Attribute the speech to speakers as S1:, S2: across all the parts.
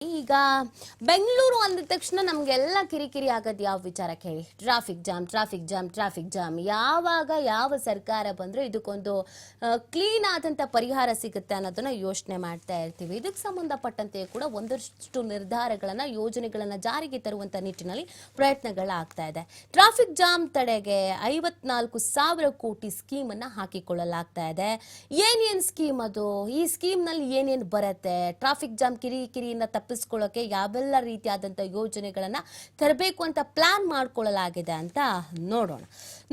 S1: ಈಗ ಬೆಂಗಳೂರು ಅಂದ ತಕ್ಷಣ ನಮಗೆಲ್ಲ ಕಿರಿಕಿರಿ ಆಗೋದು ಯಾವ ವಿಚಾರಕ್ಕೆ ಹೇಳಿ? ಟ್ರಾಫಿಕ್ ಜಾಮ್ ಯಾವಾಗ ಯಾವ ಸರ್ಕಾರ ಬಂದರೂ ಇದಕ್ಕೊಂದು ಕ್ಲೀನ್ ಆದಂಥ ಪರಿಹಾರ ಸಿಗುತ್ತೆ ಅನ್ನೋದನ್ನ ಯೋಚನೆ ಮಾಡ್ತಾ ಇರ್ತೀವಿ. ಇದಕ್ಕೆ ಸಂಬಂಧಪಟ್ಟಂತೆ ಕೂಡ ಒಂದಷ್ಟು ನಿರ್ಧಾರಗಳನ್ನು ಯೋಜನೆಗಳನ್ನು ಜಾರಿಗೆ ತರುವಂಥ ನಿಟ್ಟಿನಲ್ಲಿ ಪ್ರಯತ್ನಗಳಾಗ್ತಾ ಇದೆ. ಟ್ರಾಫಿಕ್ ಜಾಮ್ ತಡೆಗೆ 54,000 ಕೋಟಿ ಸ್ಕೀಮನ್ನು ಹಾಕಿಕೊಳ್ಳಲಾಗ್ತಾ ಇದೆ. ಏನೇನು ಸ್ಕೀಮ್ ಅದು? ಈ ಸ್ಕೀಮ್ನಲ್ಲಿ ಏನೇನು ಬರುತ್ತೆ? ಟ್ರಾಫಿಕ್ ಜಾಮ್ ಕಿರಿಕಿರಿಯಿಂದ ತಪ್ಪಿಸ್ಕೊಳ್ಳೋಕೆ ಯಾವೆಲ್ಲ ರೀತಿಯಾದಂಥ ಯೋಜನೆಗಳನ್ನು ತರಬೇಕು ಅಂತ ಪ್ಲಾನ್ ಮಾಡಿಕೊಳ್ಳಲಾಗಿದೆ ಅಂತ ನೋಡೋಣ.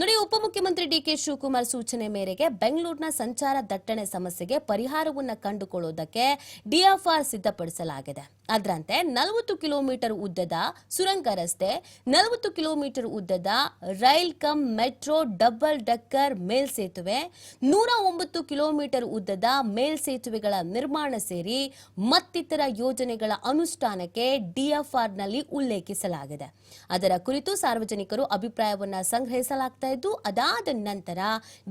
S1: ನೋಡಿ, ಉಪಮುಖ್ಯಮಂತ್ರಿ ಡಿ.ಕೆ. ಶಿವಕುಮಾರ್ ಸೂಚನೆ ಮೇರೆಗೆ ಬೆಂಗಳೂರಿನ ಸಂಚಾರ ದಟ್ಟಣೆ ಸಮಸ್ಯೆಗೆ ಪರಿಹಾರವನ್ನು ಕಂಡುಕೊಳ್ಳುವುದಕ್ಕೆ DFR ಸಿದ್ಧಪಡಿಸಲಾಗಿದೆ. ಅದರಂತೆ 40 ಕಿಲೋಮೀಟರ್ ಉದ್ದದ ಸುರಂಗ ರಸ್ತೆ, 40 ಕಿಲೋಮೀಟರ್ ಉದ್ದದ rail come metro double decker ಮೇಲ್ಸೇತುವೆ, 109 ಕಿಲೋಮೀಟರ್ ಉದ್ದದ ಮೇಲ್ಸೇತುವೆಗಳ ನಿರ್ಮಾಣ ಸೇರಿ ಮತ್ತಿತರ ಯೋಜನೆಗಳ ಅನುಷ್ಠಾನಕ್ಕೆ DFRನಲ್ಲಿ ಉಲ್ಲೇಖಿಸಲಾಗಿದೆ. ಅದರ ಕುರಿತು ಸಾರ್ವಜನಿಕರು ಅಭಿಪ್ರಾಯವನ್ನು ಸಂಗ್ರಹಿಸಲಾಗ್ತಾ ಇದ್ದು, ಅದಾದ ನಂತರ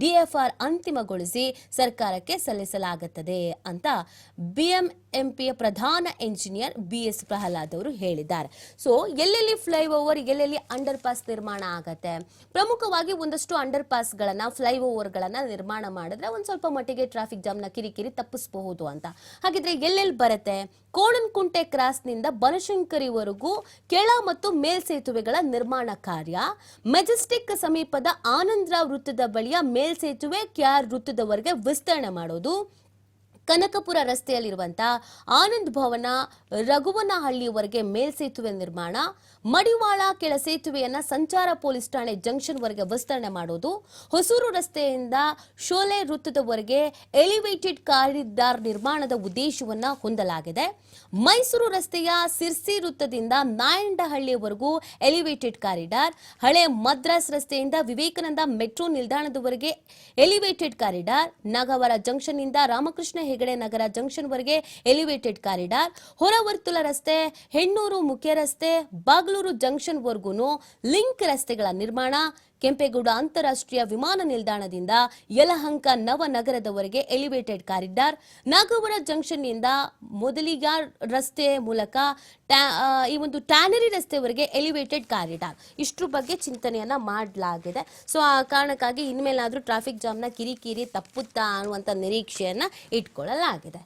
S1: DFR ಅಂತಿಮಗೊಳಿಸಿ ಸರ್ಕಾರಕ್ಕೆ ಸಲ್ಲಿಸಲಾಗುತ್ತದೆ ಅಂತ BMMPಯ ಪ್ರಧಾನ ಎಂಜಿನಿಯರ್ BS ಪ್ರಹ್ಲಾದ್ ಅವರು ಹೇಳಿದ್ದಾರೆ. ಸೊ ಎಲ್ಲೆಲ್ಲಿ ಫ್ಲೈಓವರ್, ಎಲ್ಲೆಲ್ಲಿ ಅಂಡರ್ ಪಾಸ್ ನಿರ್ಮಾಣ ಆಗತ್ತೆ, ಪ್ರಮುಖವಾಗಿ ಒಂದಷ್ಟು ಅಂಡರ್ ಪಾಸ್ಗಳನ್ನ, ಫ್ಲೈಓವರ್ಗಳನ್ನ ನಿರ್ಮಾಣ ಮಾಡಿದ್ರೆ ಒಂದ್ ಸ್ವಲ್ಪ ಮಟ್ಟಿಗೆ ಟ್ರಾಫಿಕ್ ಜಾಮ್ನ ಕಿರಿಕಿರಿ ತಪ್ಪಿಸಬಹುದು ಅಂತ. ಹಾಗಿದ್ರೆ ಎಲ್ಲೆಲ್ಲಿ ಬರುತ್ತೆ? ಕೋಣನಕುಂಟೆ ಕ್ರಾಸ್ನಿಂದ ಬನಶಂಕರಿವರೆಗೂ ಕೆಳ ಮತ್ತು ಮೇಲ್ಸೇತುವೆಗಳ ನಿರ್ಮಾಣ ಕಾರ್ಯ, ಮೆಜೆಸ್ಟಿಕ್ ಸಮೀಪದ ಆನಂದರಾವ್ ವೃತ್ತದ ಬಳಿಯ ಮೇಲ್ಸೇತುವೆ KR ವೃತ್ತದವರೆಗೆ ವಿಸ್ತರಣೆ ಮಾಡೋದು, ಕನಕಪುರ ರಸ್ತೆಯಲ್ಲಿರುವಂತಹ ಆನಂದ್ ಭವನ ರಘುವನಹಳ್ಳಿಯವರೆಗೆ ಮೇಲ್ಸೇತುವೆ ನಿರ್ಮಾಣ, ಮಡಿವಾಳ ಕೆಳ ಸೇತುವೆಯನ್ನ ಸಂಚಾರ ಪೊಲೀಸ್ ಠಾಣೆ ಜಂಕ್ಷನ್ ವರೆಗೆ ವಿಸ್ತರಣೆ ಮಾಡೋದು, ಹೊಸೂರು ರಸ್ತೆಯಿಂದ ಶೋಲೆ ವೃತ್ತದವರೆಗೆ ಎಲಿವೇಟೆಡ್ ಕಾರಿಡಾರ್ ನಿರ್ಮಾಣದ ಉದ್ದೇಶವನ್ನ ಹೊಂದಲಾಗಿದೆ. ಮೈಸೂರು ರಸ್ತೆಯ ಸಿರ್ಸಿ ವೃತ್ತದಿಂದ ನಾಯಂಡಹಳ್ಳಿಯವರೆಗೂ ಎಲಿವೇಟೆಡ್ ಕಾರಿಡಾರ್, ಹಳೆ ಮದ್ರಾಸ್ ರಸ್ತೆಯಿಂದ ವಿವೇಕಾನಂದ ಮೆಟ್ರೋ ನಿಲ್ದಾಣದವರೆಗೆ ಎಲಿವೇಟೆಡ್ ಕಾರಿಡಾರ್, ನಾಗವರ ಜಂಕ್ಷನ್ ನಿಂದ ರಾಮಕೃಷ್ಣ ಹೆಗಡೆ ನಗರ ಜಂಕ್ಷನ್ ವರೆಗೆ ಎಲಿವೇಟೆಡ್ ಕಾರಿಡಾರ್, ಹೊರವರ್ತುಲ ರಸ್ತೆ, ಹೆಣ್ಣೂರು ಮುಖ್ಯ ರಸ್ತೆ, ಬಾಗ್ಲೂರು ಜಂಕ್ಷನ್ ವರ್ಗೂನು ಲಿಂಕ್ ರಸ್ತೆಗಳ ನಿರ್ಮಾಣ, ಕೆಂಪೇಗೌಡ ಅಂತಾರಾಷ್ಟ್ರೀಯ ವಿಮಾನ ನಿಲ್ದಾಣದಿಂದ ಯಲಹಂಕ ನವನಗರದವರೆಗೆ ಎಲಿವೇಟೆಡ್ ಕಾರಿಡಾರ್, ನಾಗವರ ಜಂಕ್ಷನ್ ನಿಂದ ಮೊದಲಿಗಾರ್ ರಸ್ತೆ ಮೂಲಕ ಈ ಒಂದು ಟ್ಯಾನರಿ ರಸ್ತೆವರೆಗೆ ಎಲಿವೇಟೆಡ್ ಕಾರಿಡಾರ್. ಇಷ್ಟರ ಬಗ್ಗೆ ಚಿಂತನೆಯನ್ನ ಮಾಡಲಾಗಿದೆ. ಸೊ ಆ ಕಾರಣಕ್ಕಾಗಿ ಇನ್ಮೇಲಾದ್ರೂ ಟ್ರಾಫಿಕ್ ಜಾಮ್ನ ಕಿರಿಕಿರಿ ತಪ್ಪುತ್ತಾ ಅನ್ನುವಂಥ ನಿರೀಕ್ಷೆಯನ್ನ ಇಟ್ಕೊಳ್ಳಲಾಗಿದೆ.